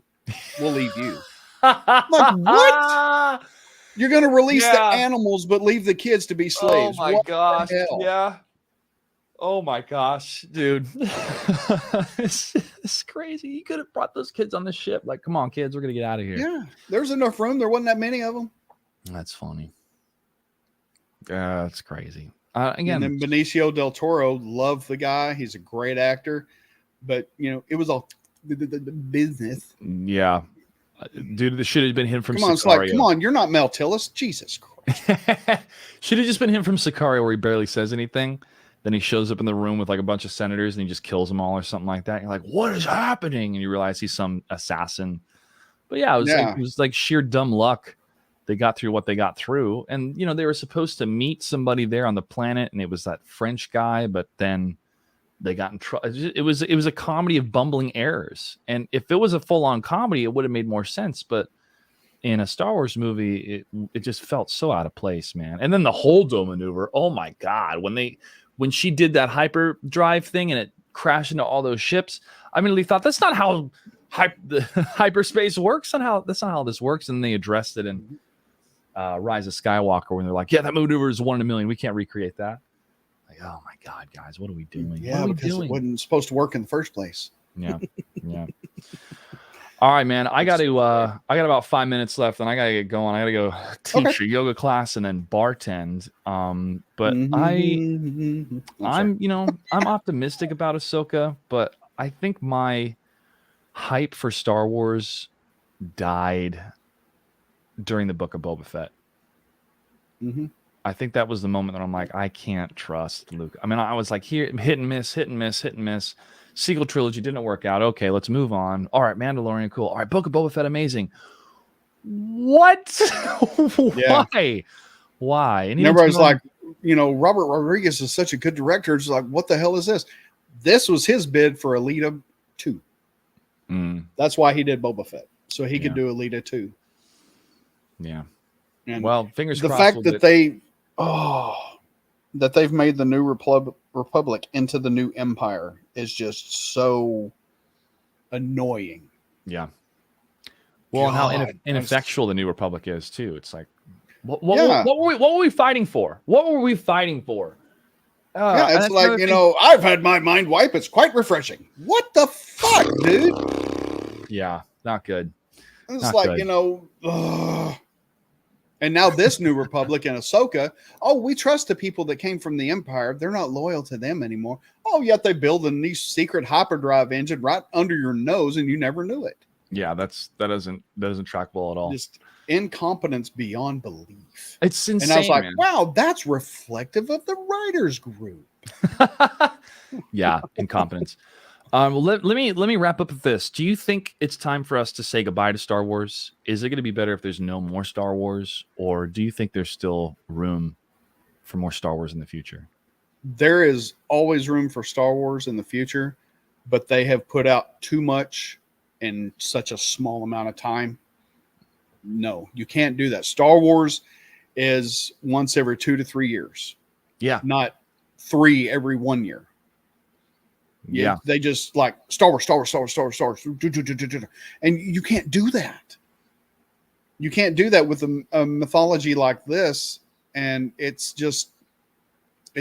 We'll leave you. Like, what? You're going to release the animals, but leave the kids to be slaves. Oh, my gosh. Yeah. Oh, my gosh, dude. It's crazy. You could have brought those kids on the ship. Like, come on, kids. We're going to get out of here. Yeah. There's enough room. There wasn't that many of them. That's funny. That's crazy. Again, and then Benicio del Toro, love the guy. He's a great actor. But, it was all business. Yeah. Dude, this should have been him from Sicario. It's like, come on, you're not Mel Tillis. Jesus Christ. Should have just been him from Sicario where he barely says anything. Then he shows up in the room with like a bunch of senators and he just kills them all or something like that. You're like, what is happening? And you realize he's some assassin. But yeah, it was like sheer dumb luck. They got through what they got through. And, they were supposed to meet somebody there on the planet. And it was that French guy. But then they got in trouble. It was a comedy of bumbling errors. And if it was a full-on comedy, it would have made more sense. But in a Star Wars movie, it just felt so out of place, man. And then the Holdo maneuver. Oh, my God. When she did that hyperdrive thing and it crashed into all those ships, I immediately thought, that's not how the hyperspace works. That's not how this works. And they addressed it. And Rise of Skywalker when they're like, yeah, that maneuver is 1 in a million. We can't recreate that. Like, oh my God, guys, what are we doing? Yeah, what are we because doing? it wasn't supposed to work in the first place. Yeah. Yeah. All right, man. I got about 5 minutes left and I got to get going. I got to go teach a yoga class and then bartend. But I'm optimistic about Ahsoka, but I think my hype for Star Wars died during the Book of Boba Fett. Mm-hmm. I think that was the moment that I'm like, I can't trust Luke. I mean, I was like, here, hit and miss, hit and miss, hit and miss. Sequel trilogy didn't work out. Okay, let's move on. All right, Mandalorian, cool. All right, Book of Boba Fett, amazing. What? Why? And everybody's like, Robert Rodriguez is such a good director. It's like, what the hell is this? This was his bid for Alita 2. That's why he did Boba Fett, so he could do Alita 2. Yeah. And well, fingers the crossed. The fact that they've made the new Republic into the new Empire is just so annoying. Yeah. Well, and how ineffectual the new Republic is too. It's like, what were we fighting for? What were we fighting for? It's like, I've had my mind wipe. It's quite refreshing. What the fuck, dude? Yeah, not good. It's not like, good. And now this new Republic and Ahsoka, we trust the people that came from the Empire. They're not loyal to them anymore. Yet they build a new secret hyperdrive engine right under your nose and you never knew it. Yeah, that doesn't track well at all. Just incompetence beyond belief. It's insane. And I was like, man. wow, that's reflective of the writers group. Yeah, incompetence. Well, let me wrap up with this. Do you think it's time for us to say goodbye to Star Wars? Is it going to be better if there's no more Star Wars, or do you think there's still room for more Star Wars in the future? There is always room for Star Wars in the future, but they have put out too much in such a small amount of time. No, you can't do that. Star Wars is once every 2 to 3 years. Yeah. Not 3 every 1 year. Yeah. They just like Star Wars. And you can't do that. You can't do that with a mythology like this. And it's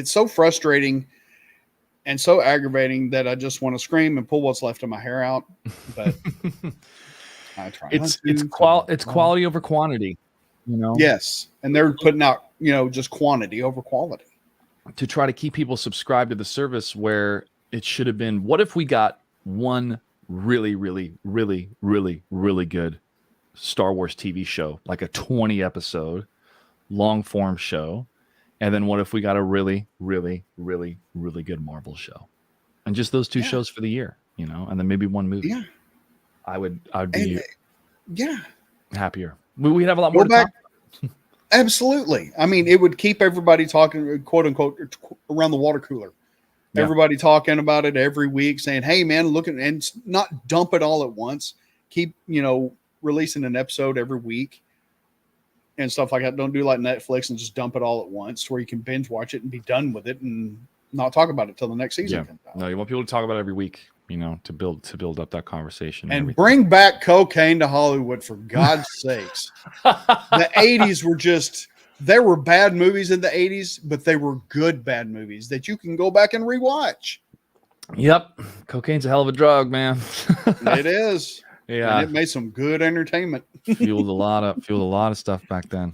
so frustrating and so aggravating that I just want to scream and pull what's left of my hair out. But I try. It's quality over quantity, Yes. And they're putting out, just quantity over quality. To try to keep people subscribed to the service where it should have been, what if we got one really, really, really, really, really good Star Wars TV show, like a 20 episode long form show? And then what if we got a really, really, really, really good Marvel show? And just those two shows for the year, and then maybe one movie. Yeah. I would be happier. We'd have a lot more to talk about. Absolutely. I mean, it would keep everybody talking, quote unquote, around the water cooler. Yeah. Everybody talking about it every week, saying, hey, man, look at, and not dump it all at once. Keep, releasing an episode every week and stuff like that. Don't do like Netflix and just dump it all at once where you can binge watch it and be done with it and not talk about it till the next season comes out. No, you want people to talk about it every week, to build up that conversation. And bring back cocaine to Hollywood, for God's sakes. The 80s were there were bad movies in the 80s, but they were good bad movies that you can go back and rewatch. Yep. Cocaine's a hell of a drug, man. It is. Yeah. And it made some good entertainment. fueled a lot of stuff back then.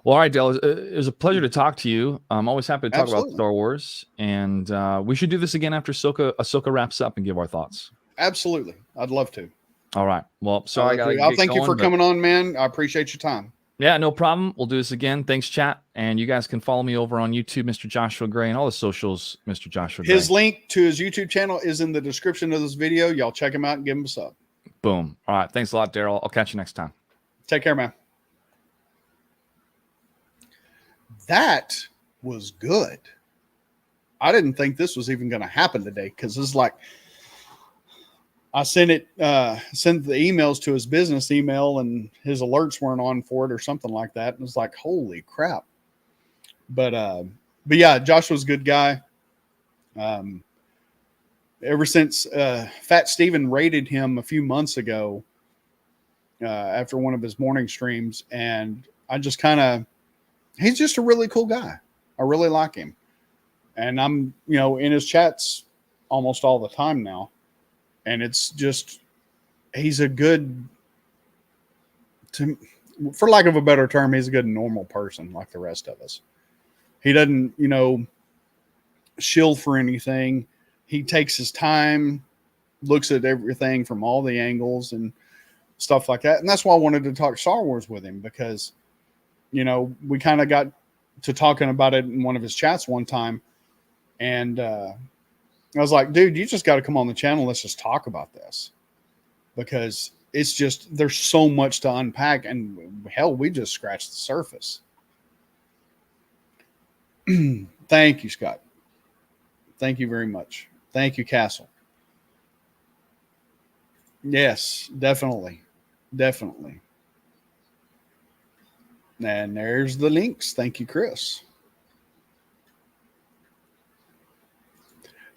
Well, all right, Dale, it was a pleasure to talk to you. I'm always happy to talk about Star Wars, and we should do this again after Ahsoka wraps up and give our thoughts. Absolutely. I'd love to. All right. Well, sorry. I'll thank you for coming on, man. I appreciate your time. Yeah, no problem. We'll do this again. Thanks, chat. And you guys can follow me over on YouTube, Mr. Joshua Gray, and all the socials, Mr. Joshua Gray. His link to his YouTube channel is in the description of this video. Y'all check him out and give him a sub. Boom. All right. Thanks a lot, Daryl. I'll catch you next time. Take care, man. That was good. I didn't think this was even going to happen today because it's like I sent the emails to his business email and his alerts weren't on for it or something like that. And it was like, holy crap. But yeah, Joshua's a good guy. Ever since Fat Steven raided him a few months ago after one of his morning streams, and I just kind of, he's just a really cool guy. I really like him. And I'm, in his chats almost all the time now. And it's just, he's a good, for lack of a better term, he's a good normal person like the rest of us. He doesn't, shill for anything. He takes his time, looks at everything from all the angles and stuff like that. And that's why I wanted to talk Star Wars with him, because, we kind of got to talking about it in one of his chats one time. And I was like, dude, you just got to come on the channel. Let's just talk about this, because it's just, there's so much to unpack. And hell, we just scratched the surface. Thank you, Scott. Thank you very much. Thank you, Castle. Yes, definitely. Definitely. And there's the links. Thank you, Chris.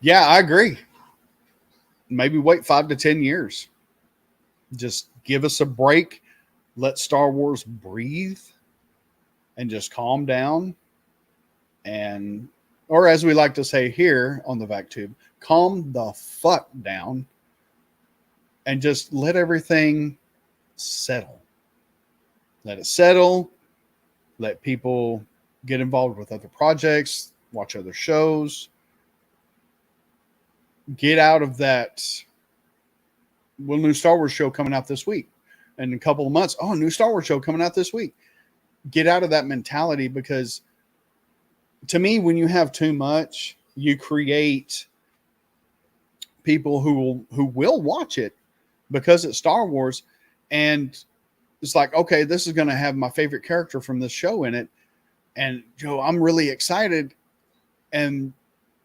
Yeah, I agree. Maybe wait 5 to 10 years. Just give us a break. Let Star Wars breathe and just calm down. And, or as we like to say here on the VacTube, calm the fuck down and just let everything settle. Let it settle. Let people get involved with other projects, watch other shows. Get out of that. Well, new Star Wars show coming out this week. In a couple of months, oh, new Star Wars show coming out this week. Get out of that mentality, because to me, when you have too much, you create people who will watch it because it's Star Wars, and it's like, okay, this is going to have my favorite character from this show in it, and Joe, I'm really excited, and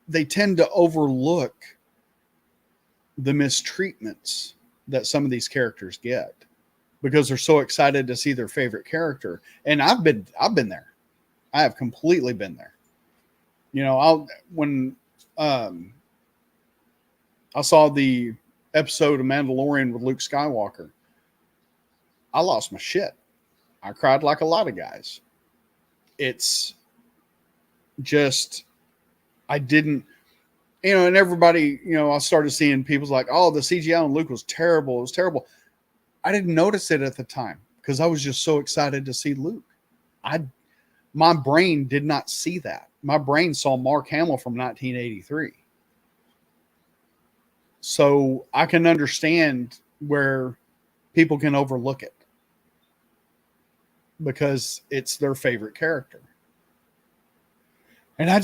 they tend to overlook the mistreatments that some of these characters get because they're so excited to see their favorite character. And I've been there. I have completely been there. When I saw the episode of Mandalorian with Luke Skywalker, I lost my shit. I cried like a lot of guys. It's just, I didn't, and everybody, I started seeing people's like, oh, the CGI on Luke was terrible. It was terrible. I didn't notice it at the time because I was just so excited to see Luke. My brain did not see that. My brain saw Mark Hamill from 1983. So I can understand where people can overlook it because it's their favorite character. And I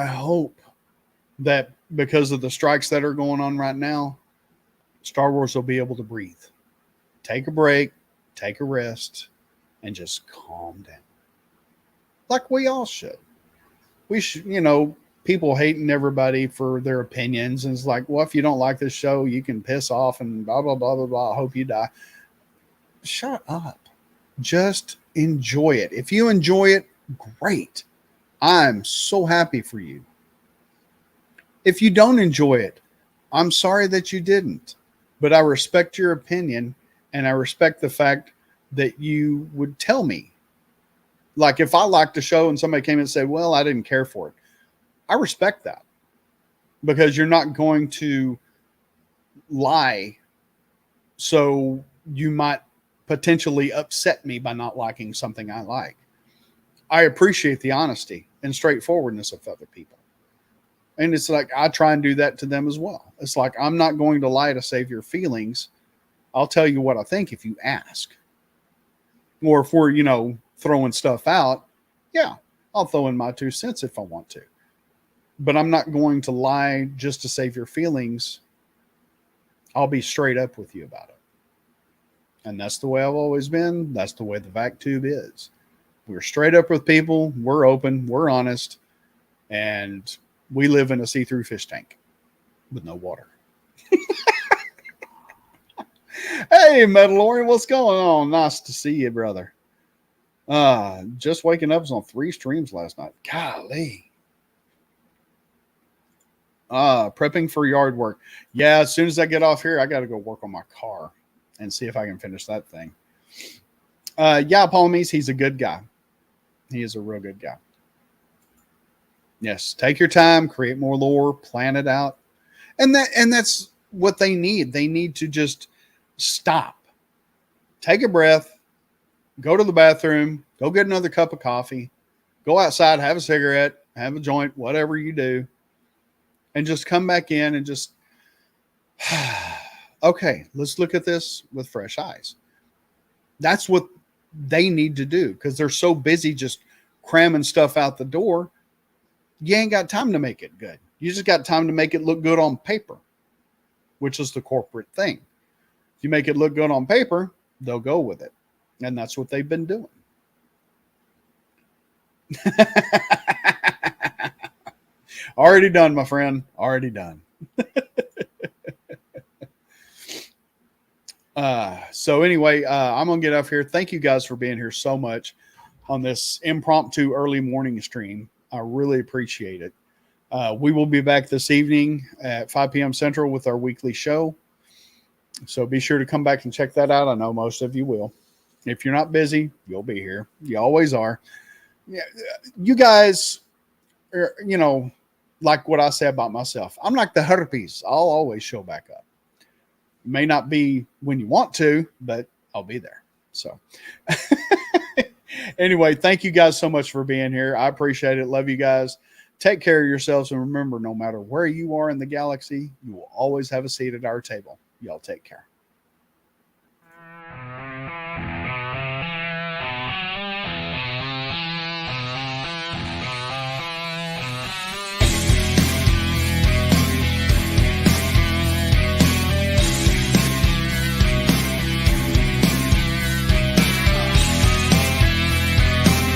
hope that because of the strikes that are going on right now, Star Wars will be able to breathe, take a break, take a rest, and just calm down. Like we all should. We should, people hating everybody for their opinions. And it's like, well, if you don't like this show, you can piss off and blah, blah, blah, blah, blah. I hope you die. Shut up. Just enjoy it. If you enjoy it, great. I'm so happy for you. If you don't enjoy it, I'm sorry that you didn't. But I respect your opinion, and I respect the fact that you would tell me. Like if I liked the show and somebody came and said, well, I didn't care for it. I respect that because you're not going to lie. So you might potentially upset me by not liking something I like. I appreciate the honesty and straightforwardness of other people. And it's like, I try and do that to them as well. It's like, I'm not going to lie to save your feelings. I'll tell you what I think if you ask. Or if we're, throwing stuff out, yeah, I'll throw in my 2 cents if I want to. But I'm not going to lie just to save your feelings. I'll be straight up with you about it. And that's the way I've always been. That's the way the VacTube is. We're straight up with people. We're open. We're honest. And we live in a see-through fish tank with no water. Hey, Mandalorian, what's going on? Nice to see you, brother. Just waking up, was on 3 streams last night. Golly. Prepping for yard work. Yeah, as soon as I get off here, I got to go work on my car and see if I can finish that thing. Yeah, Palamise, he's a good guy. He is a real good guy. Yes, take your time, create more lore, plan it out. And that's what they need. They need to just stop, take a breath, go to the bathroom, go get another cup of coffee, go outside, have a cigarette, have a joint, whatever you do, and just come back in and just, okay, let's look at this with fresh eyes. That's what they need to do because they're so busy just cramming stuff out the door. You ain't got time to make it good. You just got time to make it look good on paper, which is the corporate thing. If you make it look good on paper, they'll go with it. And that's what they've been doing. Already done, my friend. Already done. So anyway, I'm going to get off here. Thank you guys for being here so much on this impromptu early morning stream. I really appreciate it. We will be back this evening at 5 p.m. Central with our weekly show. So be sure to come back and check that out. I know most of you will. If you're not busy, you'll be here. You always are. Yeah, you guys are, like what I say about myself. I'm like the herpes. I'll always show back up. May not be when you want to, but I'll be there. So anyway, thank you guys so much for being here. I appreciate it. Love you guys. Take care of yourselves. And remember, no matter where you are in the galaxy, you will always have a seat at our table. Y'all take care.